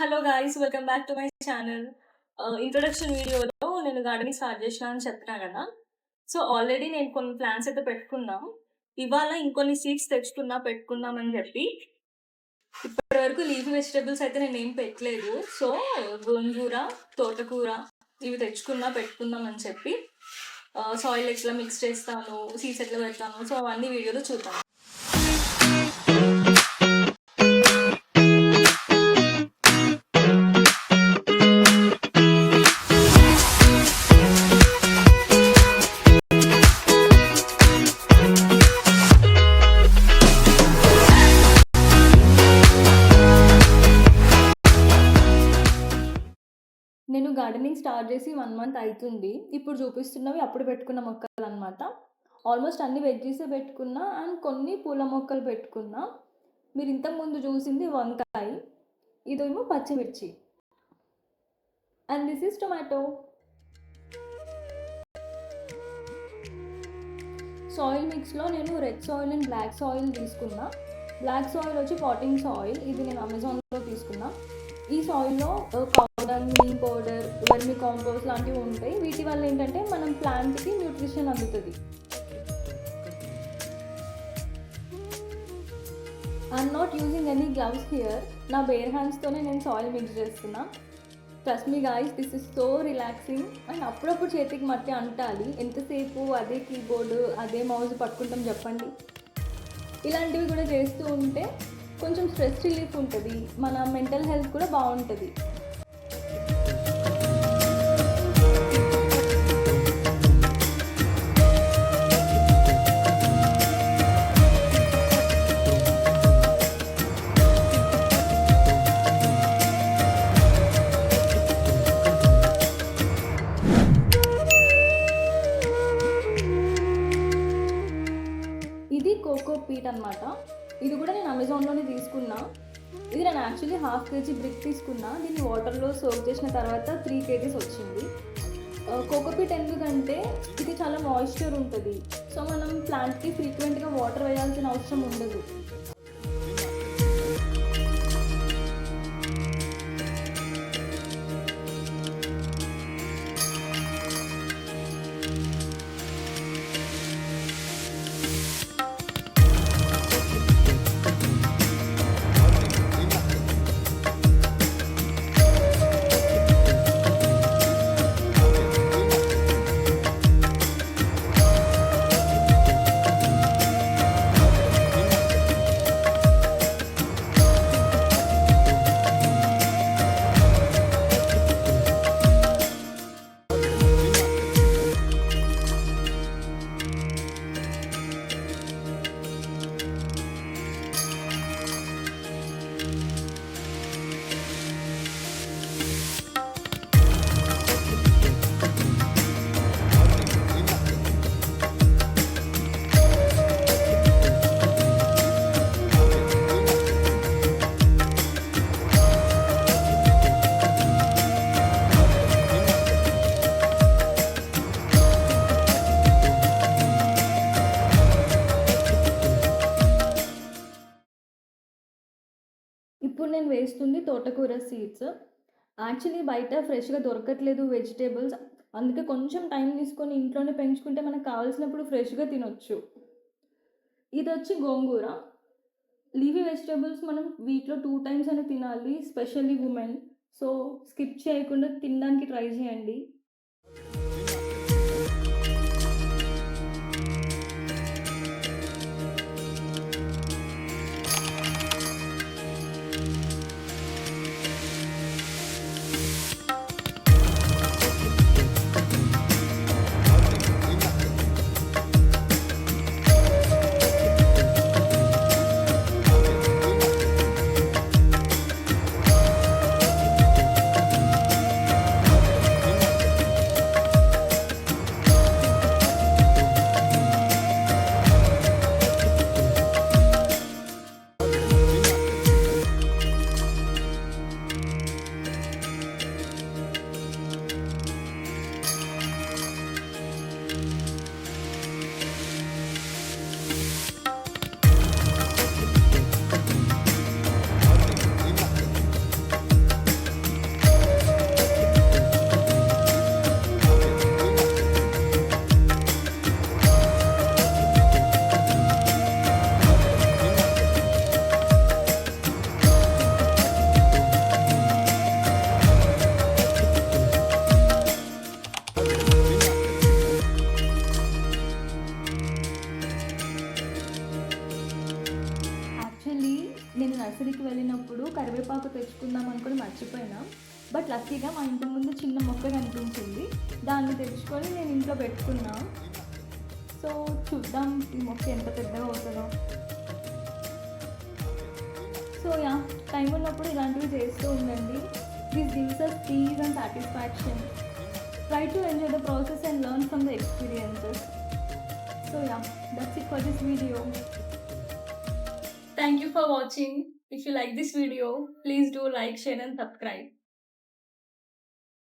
Hello guys, welcome back to my channel. Introduction వీడియోలో నేను gardening start చేసిన అని చెప్పినా కదా. సో ఆల్రెడీ నేను కొన్ని ప్లాన్స్ అయితే పెట్టుకున్నా. ఇవాళ ఇంకొన్ని సీడ్స్ పెట్టుకుందామని చెప్పి. ఇప్పటి వరకు లీఫీ వెజిటేబుల్స్ అయితే నేను ఏం పెట్టలేదు. సో గోంగూర, తోటకూర ఇవి పెట్టుకుందామని చెప్పి సాయిల్ ఎట్లా మిక్స్ చేస్తాను, సీడ్స్ ఎట్లా పెడతాను, సో అవన్నీ వీడియోలో చూద్దాం. నేను గార్డెనింగ్ స్టార్ట్ చేసి 1 మంత్ అవుతుంది. ఇప్పుడు చూపిస్తున్నవి అప్పుడు పెట్టుకున్న మొక్కలు అనమాట. ఆల్మోస్ట్ అన్ని వెజ్జీసే పెట్టుకున్నా అండ్ కొన్ని పూల మొక్కలు పెట్టుకున్నా. మీరు ఇంతకుముందు చూసింది వంకాయ, ఇదేమో పచ్చిమిర్చి and this is tomato. Soil మిక్స్లో నేను red soil and black soil తీసుకున్నా. బ్లాక్ సాయిల్ వచ్చి పాటింగ్ సాయిల్, ఇది నేను అమెజాన్లో తీసుకున్నా. ఈ సాయిల్లో cow dung, neem powder, vermicompost లాంటివి ఉంటాయి. వీటి వల్ల ఏంటంటే మనం ప్లాంట్కి న్యూట్రిషన్ అందుతుంది. I'm not using any gloves here. నా బేర్ హ్యాండ్స్తోనే నేను సాయిల్ మిక్స్ చేస్తున్నా. Trust me guys, this is so relaxing. And అప్పుడప్పుడు చేతికి మట్టి అంటాలి. ఎంతసేపు అదే కీబోర్డు, అదే మౌజ్ పట్టుకుంటాం చెప్పండి. ఇలాంటివి కూడా చేస్తూ ఉంటే కొంచెం స్ట్రెస్ రిలీఫ్ ఉంటుంది, మన మెంటల్ హెల్త్ కూడా బాగుంటుంది. ఇది కోకో పీట్ అనమాట. ఇది కూడా నేను అమెజాన్లోనే తీసుకున్నా. ఇది నేను యాక్చువల్లీ 1/2 kg బ్రిక్ తీసుకున్నా. దీన్ని వాటర్లో సోక్ చేసిన తర్వాత 3 kgs వచ్చింది. కోకోపీట్ ఎందుకంటే ఇది చాలా మాయిశ్చర్ ఉంటుంది. సో మనం ప్లాంట్కి ఫ్రీక్వెంట్గా వాటర్ వేయాల్సిన అవసరం ఉండదు. ఇప్పుడు నేను వేస్తుంది తోటకూర సీడ్స్. యాక్చువల్లీ బయట ఫ్రెష్గా దొరకట్లేదు వెజిటేబుల్స్, అందుకే కొంచెం టైం తీసుకొని ఇంట్లోనే పెంచుకుంటే మనకు కావాల్సినప్పుడు ఫ్రెష్గా తినొచ్చు. ఇది వచ్చి గోంగూర. లీఫీ వెజిటేబుల్స్ మనం వీక్లో 2 times అని తినాలి, స్పెషల్లీ ఉమెన్. సో స్కిప్ చేయకుండా తినడానికి ట్రై చేయండి. పెట్టుకుందాం అనుకుని మర్చిపోయినా. బట్ లక్కీగా మా ఇంటి ముందు చిన్న మొక్క కనిపించింది. దాన్ని తెచ్చుకొని నేను ఇంట్లో పెట్టుకున్నా. సో చూద్దాం ఈ మొక్క ఎంత పెద్దగా అవుతుందో. సో టైం ఉన్నప్పుడు ఇలాంటివి చేస్తూ ఉండండి. This gives us peace and satisfaction. Try to enjoy the process and learn from the experiences. So that's it for this video. Thank you for watching. If you like this video, please do like, share and subscribe.